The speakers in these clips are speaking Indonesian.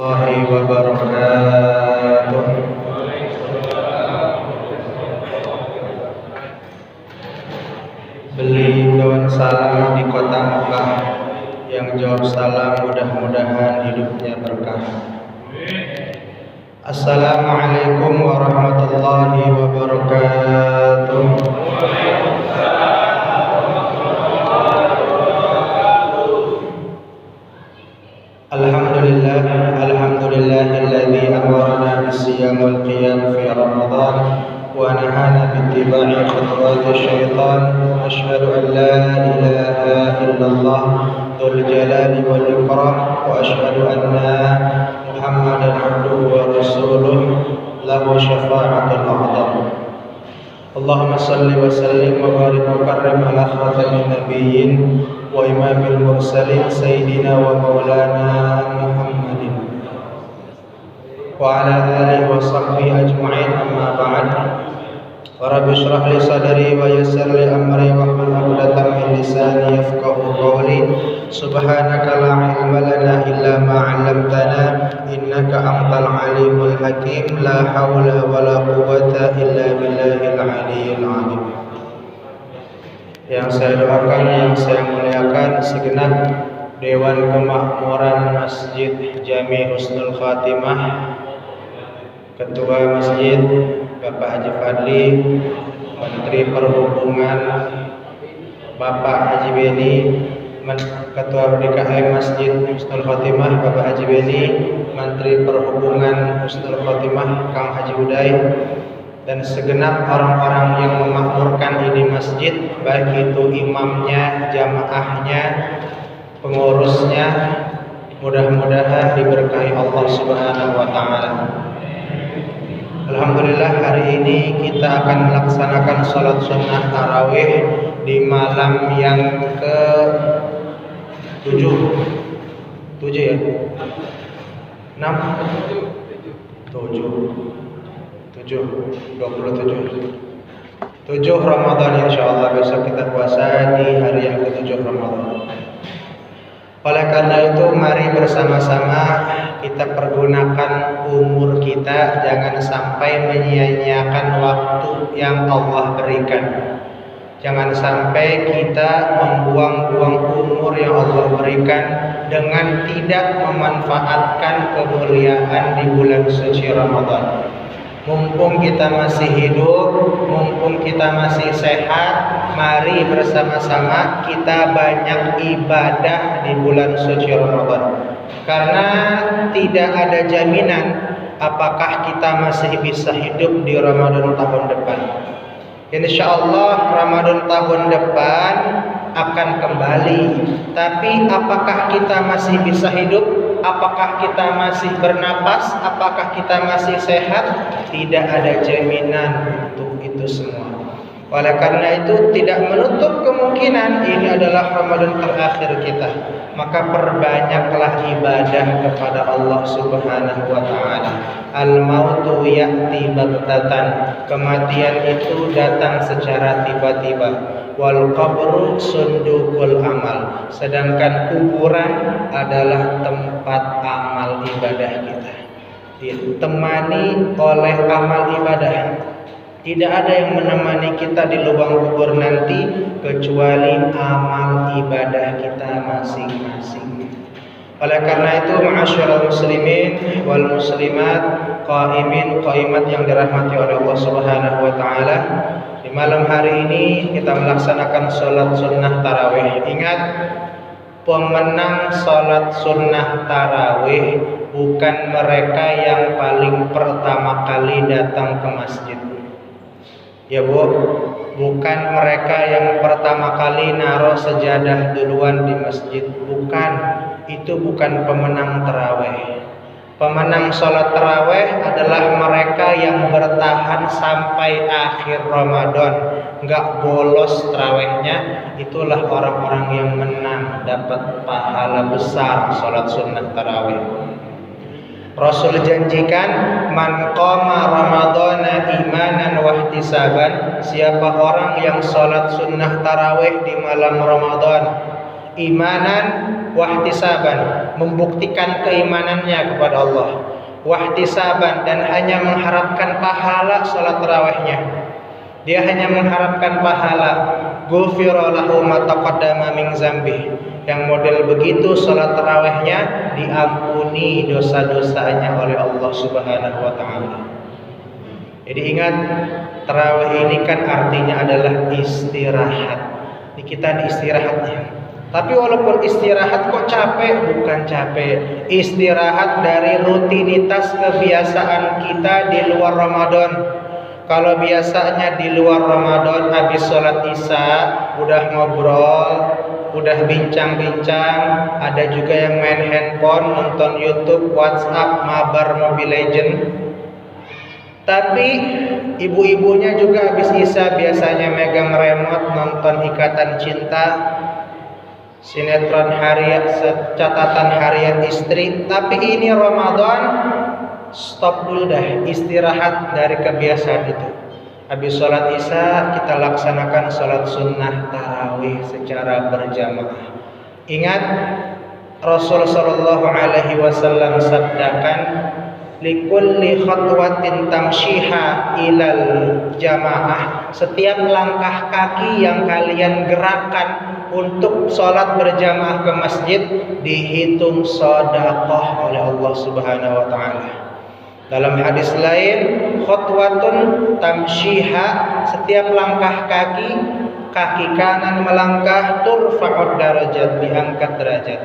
warahmatullahi wabarakatuh. Beliau dan salam di kota Mekah, yang jawab salam mudah-mudahan hidupnya berkah. Assalamualaikum warahmatullahi wabarakatuh. Alhamdulillahilladzi amarna bis-siyam wal qiyam fi Ramadan wa nahana bi-ittiba'i khutuwati syaitan. Asyhadu an la ilaha illallah dzul jalali wal ikram wa asyhadu anna Muhammadan abduhu wa rasuluh lahu syafa'atul a'zam. Allahumma salli wa sallim wa barik wa karrim ala khatamin nabiyyin wa imamil mursalin sayyidina wa maulana Muhammadin wa ala alihi wa sahbihi ajma'in, amma ba'd. Rabbi shrah li sadri wa yassir li amri wahlul 'uqdatam min lisani yafqahu qawli. Subhanaka la ilma lana illa ma 'allamtana innaka antal alimul hakim. La haula wa la quwwata illa billahil aliyyil 'azim. Yang saya doakan, yang saya muliakan segenap Dewan Kemakmuran Masjid Jami Husnul Khatimah, Ketua Masjid Bapak Haji Fadli, Menteri Perhubungan Bapak Haji Beni, Ketua DKM Masjid Husnul Khotimah Bapak Haji Beni, Menteri Perhubungan Husnul Khotimah Kang Haji Uday, dan segenap orang-orang yang memakmurkan ini masjid, baik itu imamnya, jamaahnya, pengurusnya, mudah-mudahan diberkahi Allah Subhanahu wa taala. Alhamdulillah, hari ini kita akan melaksanakan sholat sunnah tarawih di malam yang ke-7 ya? 6? 7 Ramadan, insyaallah besok kita puasa di hari yang ke-7 Ramadan. Oleh karena itu, mari bersama-sama kita pergunakan umur kita, jangan sampai menyia-nyiakan waktu yang Allah berikan. Jangan sampai kita membuang-buang umur yang Allah berikan dengan tidak memanfaatkan kemuliaan di bulan suci Ramadan. Mumpung kita masih hidup, mumpung kita masih sehat, mari bersama-sama kita banyak ibadah di bulan suci Ramadan. Karena tidak ada jaminan apakah kita masih bisa hidup di Ramadan tahun depan. Insyaallah Ramadan tahun depan akan kembali. Tapi apakah kita masih bisa hidup? Apakah kita masih bernapas? Apakah kita masih sehat? Tidak ada jaminan untuk itu semua. Oleh karena itu, tidak menutup kemungkinan ini adalah Ramadan terakhir kita. Maka perbanyaklah ibadah kepada Allah Subhanahu wa taala. Al-mautu ya'ti baghtatan. Kematian itu datang secara tiba-tiba. Wal qabru sundukul amal. Sedangkan kuburan adalah tempat amal ibadah kita. Ditemani oleh amal ibadah. Tidak ada yang menemani kita di lubang kubur nanti kecuali amal ibadah kita masing-masing. Oleh karena itu, ma'asyiral muslimin wal muslimat, qaimin qaimat yang dirahmati oleh Allah Subhanahu wa taala, di malam hari ini kita melaksanakan salat sunnah tarawih. Ingat, pemenang salat sunnah tarawih bukan mereka yang paling pertama kali datang ke masjid. Ya Bu, bukan mereka yang pertama kali naruh sejadah duluan di masjid. Bukan, itu bukan pemenang tarawih. Pemenang sholat tarawih adalah mereka yang bertahan sampai akhir Ramadan, nggak bolos tarawihnya. Itulah orang-orang yang menang, dapat pahala besar sholat sunnah tarawih. Rasul janjikan, man qama ramadhana imanan wa ihtisaban, siapa orang yang salat sunnah tarawih di malam Ramadan imanan wa ihtisaban, membuktikan keimanannya kepada Allah. Wahtisaban, dan hanya mengharapkan pahala salat tarawihnya. Dia hanya mengharapkan pahala. Ghufira lahu ma taqaddama min dzambi. Yang model begitu salat tarawihnya diampuni dosa-dosanya oleh Allah Subhanahu wa taala. Jadi ingat, tarawih ini kan artinya adalah istirahat. Ini kita di istirahatnya. Tapi walaupun istirahat kok capek, bukan capek. Istirahat dari rutinitas kebiasaan kita di luar Ramadan. Kalau biasanya di luar Ramadan habis sholat isya udah ngobrol, udah bincang-bincang, ada juga yang main handphone, nonton YouTube, WhatsApp, mabar Mobile Legend. Tapi ibu-ibunya juga habis isya biasanya megang remote nonton Ikatan Cinta, sinetron harian, catatan harian istri. Tapi ini Ramadan, stop dulu dah, istirahat dari kebiasaan itu. Habis sholat isya kita laksanakan sholat sunnah tarawih secara berjamaah. Ingat, Rasul Shallallahu Alaihi Wasallam sabdakan, likulli khatwatin tamshiha ilal jamaah. Setiap langkah kaki yang kalian gerakkan untuk sholat berjamaah ke masjid dihitung sedekah oleh Allah Subhanahu wa taala. Dalam hadis lain, khutwatun tamshiha, setiap langkah kaki kanan melangkah, turfa'ud darajat, diangkat derajat.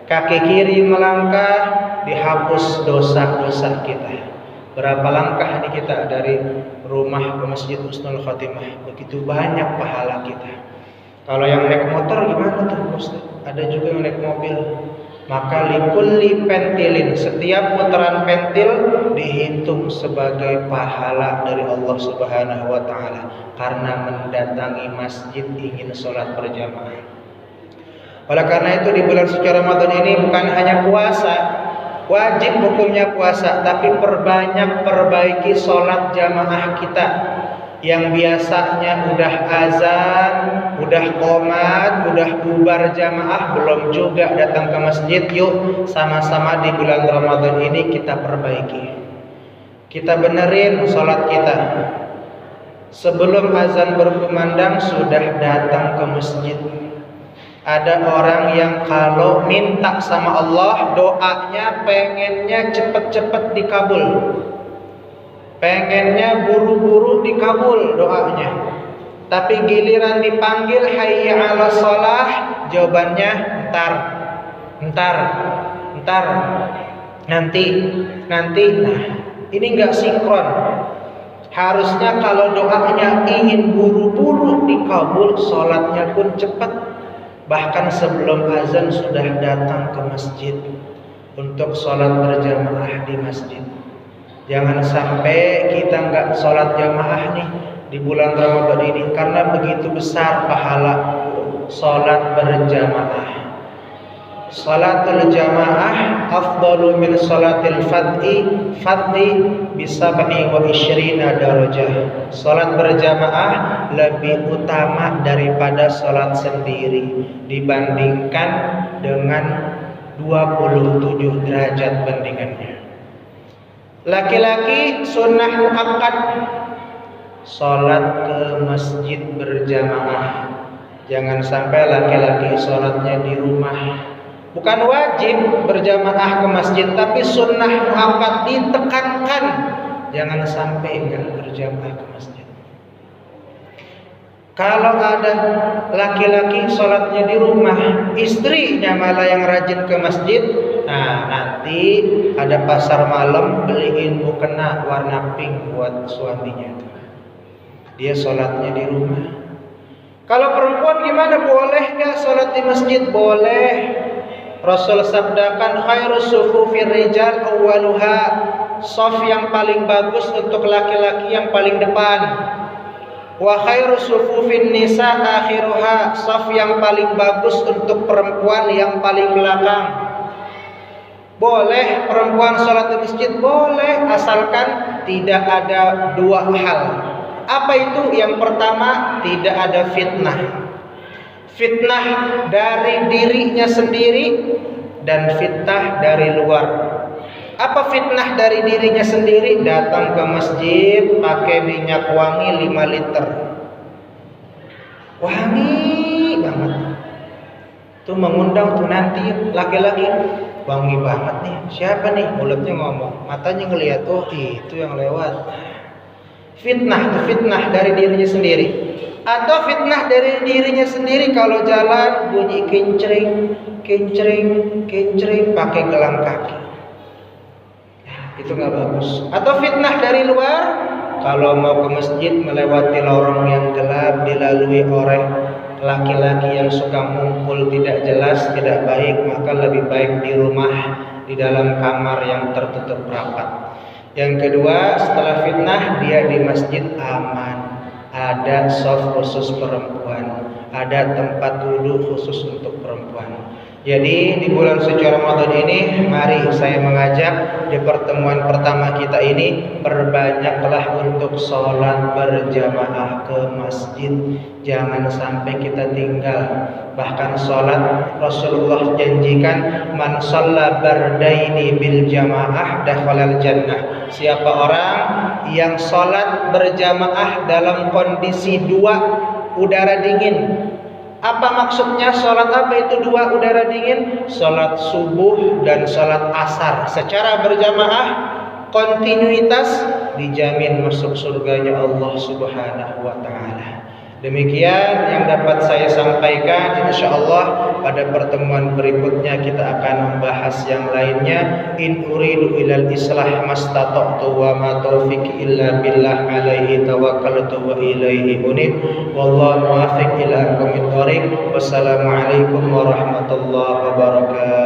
Kaki kiri melangkah, dihapus dosa-dosa kita. Berapa langkah ini kita dari rumah ke Masjid Husnul Khotimah? Begitu banyak pahala kita. Kalau yang naik motor gimana tuh Ustaz? Ada juga yang naik mobil. Maka likulli pentilin, setiap putaran pentil dihitung sebagai pahala dari Allah Subhanahu wa taala karena mendatangi masjid ingin sholat berjamaah. Oleh karena itu di bulan suci Ramadan ini bukan hanya puasa, wajib hukumnya puasa, tapi perbaiki sholat jamaah kita. Yang biasanya udah azan, udah qomat, udah bubar jamaah, belum juga datang ke masjid. Yuk sama-sama di bulan Ramadan ini kita perbaiki. Kita benerin sholat kita. Sebelum azan berkumandang sudah datang ke masjid. Ada orang yang kalau minta sama Allah, doanya pengennya cepet-cepet dikabul. Pengennya buru-buru dikabul doanya. Tapi giliran dipanggil hayya 'ala shalah, jawabannya entar, nanti. Nah, ini enggak sinkron. Harusnya kalau doanya ingin buru-buru dikabul, salatnya pun cepat. Bahkan sebelum azan sudah datang ke masjid untuk salat berjamaah di masjid. Jangan sampai kita enggak sholat jamaah nih di bulan Ramadan ini, karena begitu besar pahala sholat berjamaah. Sholatul jamaah afdalu min sholatil fadhi bisab'i wa isyrina darajah. Sholat berjamaah lebih utama daripada sholat sendiri dibandingkan dengan 27 derajat bandingannya. Laki-laki sunnah muakkad, sholat ke masjid berjamaah. Jangan sampai laki-laki sholatnya di rumah. Bukan wajib berjamaah ke masjid, tapi sunnah muakkad ditekankan. Jangan sampai enggak berjamaah ke masjid. Kalau ada laki-laki sholatnya di rumah, istrinya malah yang rajin ke masjid, nah nanti ada pasar malam beliin mukena warna pink buat suaminya. Dia sholatnya di rumah. Kalau perempuan gimana? Boleh nggak sholat di masjid? Boleh. Rasul sabdakan khairus sufufir rijal awwaluha, shaf yang paling bagus untuk laki-laki yang paling depan. Wa khairus sufufin nisa akhiruha, shaf yang paling bagus untuk perempuan yang paling belakang. Boleh perempuan sholat di masjid? Boleh, asalkan tidak ada dua hal. Apa itu? Yang pertama, tidak ada fitnah. Fitnah dari dirinya sendiri dan fitnah dari luar. Apa fitnah dari dirinya sendiri? Datang ke masjid pakai minyak wangi 5 liter. Wangi banget. Tuh mengundang tuh nanti laki-laki, wangi banget nih. Siapa nih? Mulutnya ngomong, matanya ngelihat, oh itu yang lewat. Fitnah, itu fitnah dari dirinya sendiri. Atau fitnah dari dirinya sendiri kalau jalan bunyi kincring, kincring, kincring pakai gelang kaki. Itu nggak bagus. Atau fitnah dari luar, kalau mau ke masjid melewati lorong yang gelap dilalui oleh laki-laki yang suka ngumpul tidak jelas, tidak baik, maka lebih baik di rumah, di dalam kamar yang tertutup rapat. Yang kedua, setelah fitnah, dia di masjid aman. Ada shaf khusus perempuan, ada tempat duduk khusus untuk perempuan. Jadi di bulan suci Ramadan ini, mari saya mengajak di pertemuan pertama kita ini, perbanyaklah untuk sholat berjamaah ke masjid. Jangan sampai kita tinggal. Bahkan sholat Rasulullah janjikan, man shalla bardaini bil jamaah dakhalal jannah. Siapa orang yang sholat berjamaah dalam kondisi 2 udara dingin. Apa maksudnya sholat apa itu 2 udara dingin? Sholat subuh dan sholat asar secara berjamaah, kontinuitas, dijamin masuk surganya Allah Subhanahu wa ta'ala. Demikian yang dapat saya sampaikan. InsyaAllah pada pertemuan berikutnya kita akan membahas yang lainnya. In uridu ilal islah mastata'tu wa ma taufiqi illa billah alaihi tawakkaltu wa ilaihi unib. Wallahu muwaffiq ila aqwamit thoriq. Wassalamualaikum warahmatullahi wabarakatuh.